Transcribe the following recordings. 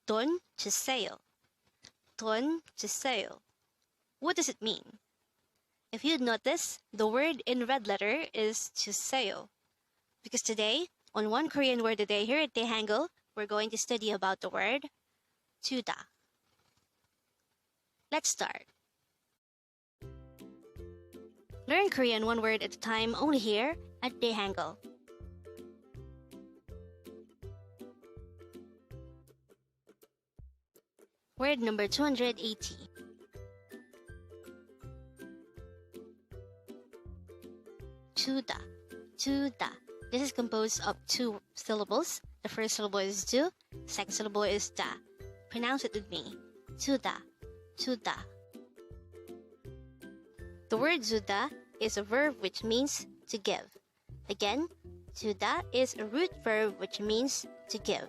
Don Juseo. Don Juseo. What does it mean? If you'd notice, the word in red letter is Juseo. Because today, on One Korean Word a Day here at Dae-Hangul, we're going to study about the word JUDA. Let's start. Learn Korean one word at a time only here at Dae-Hangul. Word number 280. JUDA. JUDA. This is composed of two syllables. The first syllable is ju, second syllable is da. Pronounce it with me. JUDA. JUDA. The word JUDA is a verb which means to give. Again, JUDA is a root verb which means to give.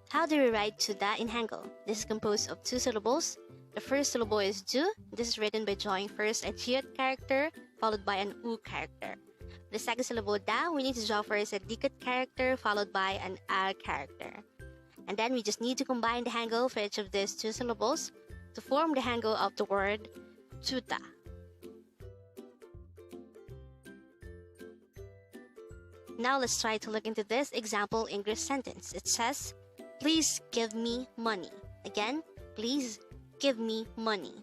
How do we write JUDA in Hangul? This is composed of two syllables. The first syllable is ju. This is written by drawing first a jiut character followed by an u character. The second syllable da, we need to draw first a dikut character followed by an a character. And then we just need to combine the Hangul for each of these two syllables to form the Hangul of the word JUDA. Now let's try to look into this example English sentence. It says, please give me money. Again, please give me money.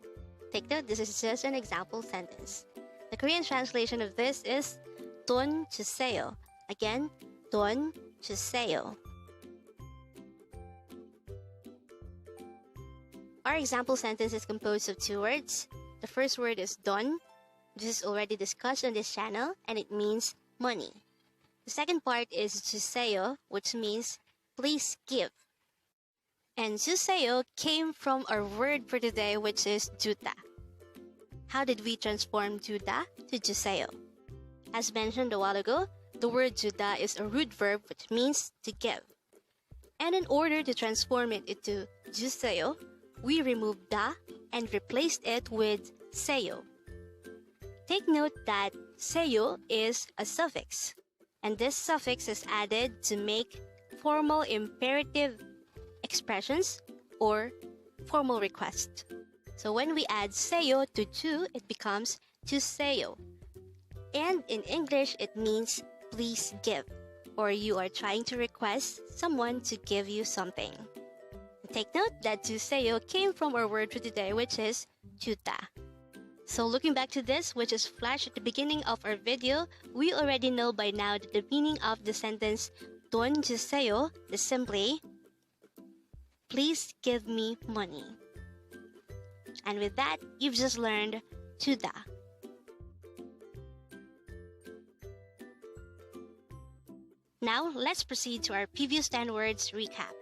Take note, this is just an example sentence. The Korean translation of this is Don Juseo. Again, Don Juseo. Our example sentence is composed of two words. The first word is don. This is already discussed on this channel and it means money. The second part is juseo, which means please give. And juseo came from our word for today, which is JUDA. How did we transform JUDA to juseo? As mentioned a while ago, the word JUDA is a root verb which means to give. And in order to transform it into juseo, we removed da and replaced it with seyo. Take note that seyo is a suffix, and this suffix is added to make formal imperative expressions or formal request. So when we add seyo to ju, it becomes juseo. And in English, it means please give, or you are trying to request someone to give you something. Take note that juseo came from our word for today, which is JUDA. So looking back to this, which is flashed at the beginning of our video, we already know by now that the meaning of the sentence Don Juseo is simply please give me money. And with that, you've just learned JUDA. Now, let's proceed to our previous 10 words recap.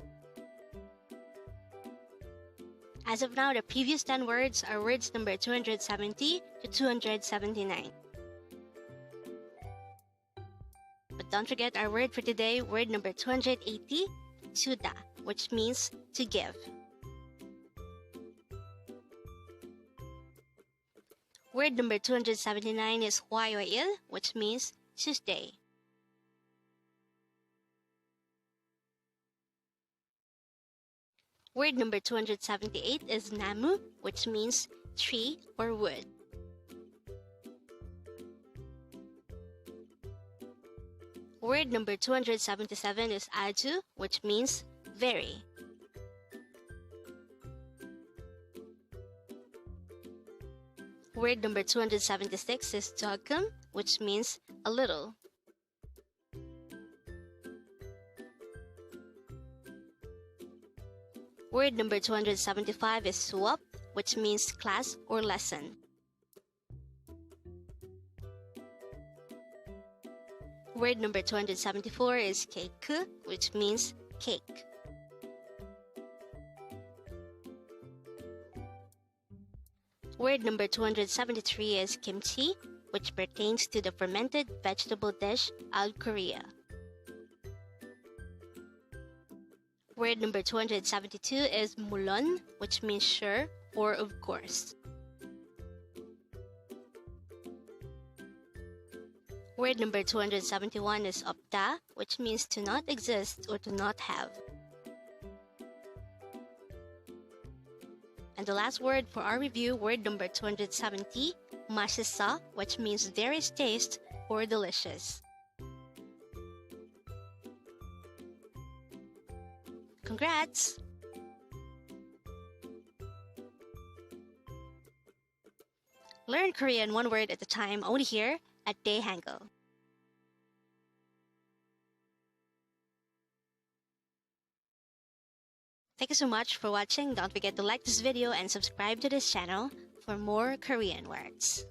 As of now, the previous 10 words are words number 270 to 279. But don't forget our word for today, word number 280, JUDA, which means to give. Word number 279 is 화요일, which means Tuesday. Word number 278 is namu, which means tree or wood. Word number 277 is aju, which means very. Word number 276 is jokum, which means a little. Word number 275 is suop, which means class or lesson. Word number 274 is cake, which means cake. Word number 273 is kimchi, which pertains to the fermented vegetable dish of Korea. Word number 272 is mulon, which means sure or of course. Word number 271 is opta, which means to not exist or to not have. And the last word for our review, word number 270, masisa, which means there is taste or delicious. Congrats! Learn Korean one word at a time only here at Dae-Hangul. Thank you so much for watching. Don't forget to like this video and subscribe to this channel for more Korean words.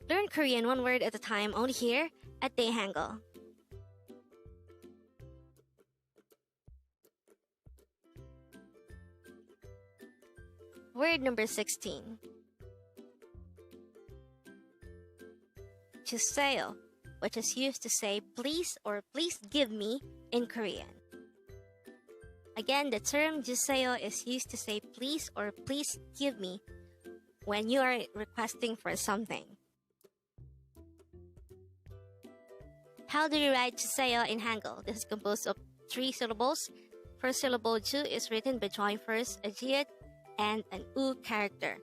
Learn Korean one word at a time only here at Dae-Hangul. Word number 16. Juseo, which is used to say please or please give me in Korean. Again, the term juseo is used to say please or please give me when you are requesting for something. How do you write juseo in Hangul? This is composed of 3 syllables. First syllable ju is written by join first a jiet and an u character.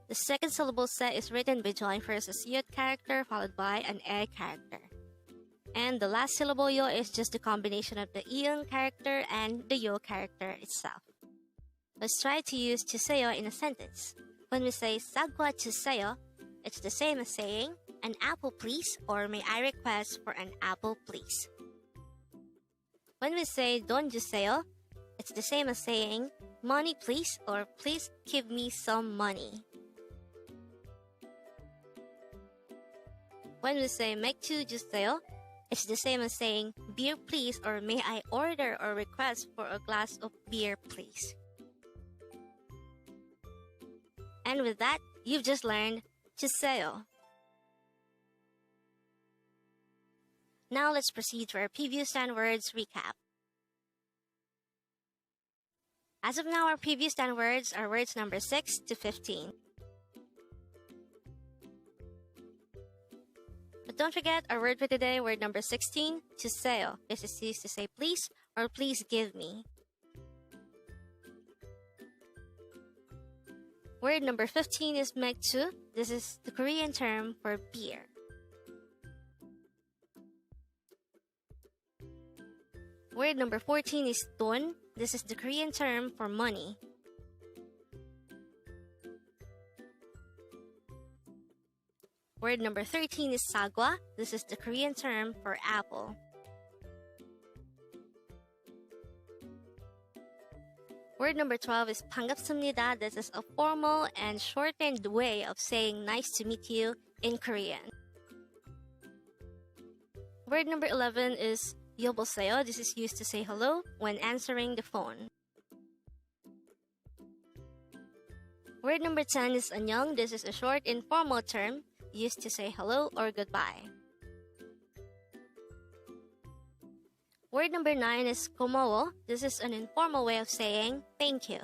The second syllable se is written by join first a siyut character followed by an e character. And the last syllable yo is just the combination of the iung character and the yo character itself. Let's try to use juseo in a sentence. When we say sagwa juseo, it's the same as saying an apple please or may I request for an apple please. When we say don juseo, it's the same as saying money please or please give me some money. When we say 맥주 주세요, it's the same as saying beer please or may I order or request for a glass of beer please. And with that, you've just learned 주세요. Now let's proceed to our previous 10 words recap. As of now, our previous 10 words are words number 6 to 15. But don't forget our word for today, word number 16, juseo. This is used to say please or please give me. Word number 15 is 맥주. This is the Korean term for beer. Word number 14 is 돈. This is the Korean term for money. Word number 13 is sagwa. This is the Korean term for apple. Word number 12 is 반갑습니다. This is a formal and shortened way of saying nice to meet you in Korean. Word number 11 is 여보세요. This is used to say hello when answering the phone. Word number 10 is 안녕. This is a short informal term used to say hello or goodbye. Word number 9 is 고마워. This is an informal way of saying thank you.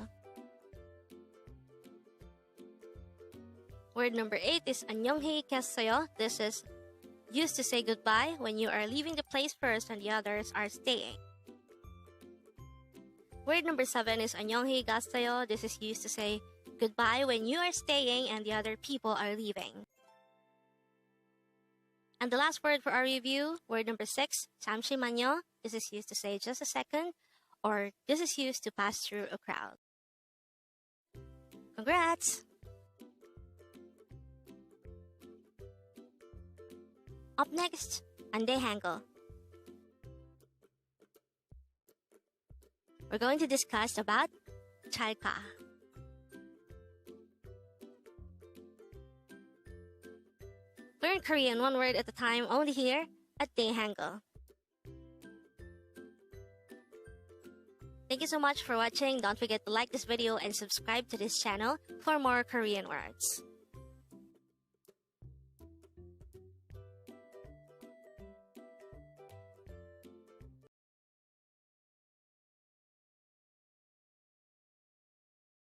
Word number 8 is 안녕히 계세요. This is used to say goodbye when you are leaving the place first and the others are staying. Word number 7 is 안녕히 가세요. This is used to say goodbye when you are staying and the other people are leaving. And the last word for our review, word number 6, 잠시만요. This is used to say just a second, or this is used to pass through a crowd. Congrats! Up next, on Dae-Hangul, we're going to discuss about 찰까. Learn Korean one word at a time only here at Dae-Hangul. Thank you so much for watching. Don't forget to like this video and subscribe to this channel for more Korean words.